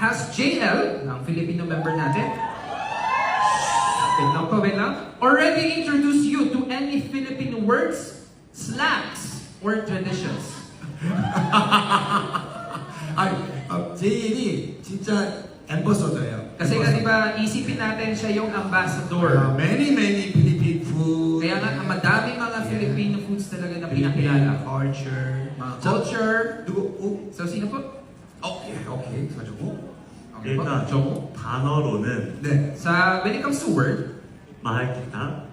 has JL, ang Filipino member natin, wait lang, already introduced you to any Filipino words, slangs, or traditions? JL이 진짜 앰버서더예요. Kasi nga diba, isipin natin siya yung ambassador. Many Philippine food. Kaya nga, madaming mga Filipino foods talaga na pinakilala. Culture. So, sino po? Okay. 서주고. 일단 단어로는 네. When it comes to word, mahal kita,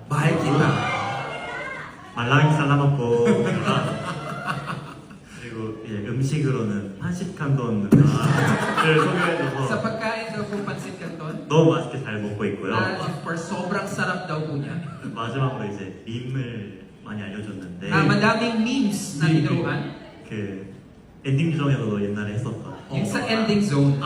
말랑이 살라먹고 그리고 이제 음식으로는 한식한돈 누나를 소개해줘서 sa pagkain daw po pansit canton, 너무 맛있게 잘 먹고 있고요. of course, sobrang sarap daw po niya. 마지막으로 이제 밈을 많이 알려줬는데 Madaming memes na tinuruan. 그 엔딩 조정에서도 옛날에 했었던 Yung sa ending zone.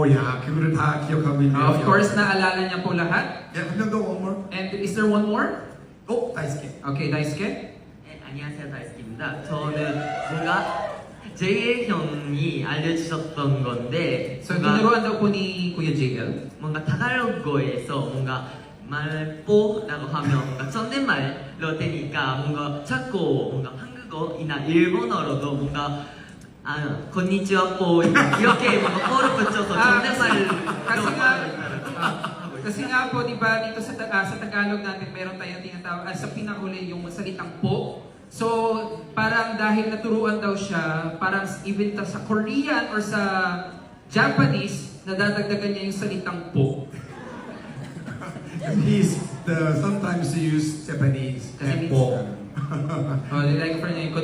이거 그거를 다 기억하고 있네요. Of course, naalala niya po lahat. 한 명 더, one more. And is there one more? 다이스케. Okay, Daisuke. 네, 안녕하세요, 다이스키입니다. 저는 뭔가 JL 형이 알려주셨던 건데 So, tinuruan daw po ni Kuya JL. 뭔가 타갈로그에서 뭔가 말뽀라고 하면 뭔가 존댓말로 되니까 뭔가 자꾸 뭔가 한국어이나 일본어로도 뭔가 건니치와 뽀 이렇게 뭔가 뽀를 붙여서 존댓말로 Kasi nga po, di ba, dito sa Tagalog natin, meron tayong tinatawag, sa pinakuli yung salitang po. So, parang dahil naturuan daw siya, parang even sa Korean or sa Japanese, nadadagdagan niya yung salitang po. Sometimes use Japanese. Kasi po. like for niya yung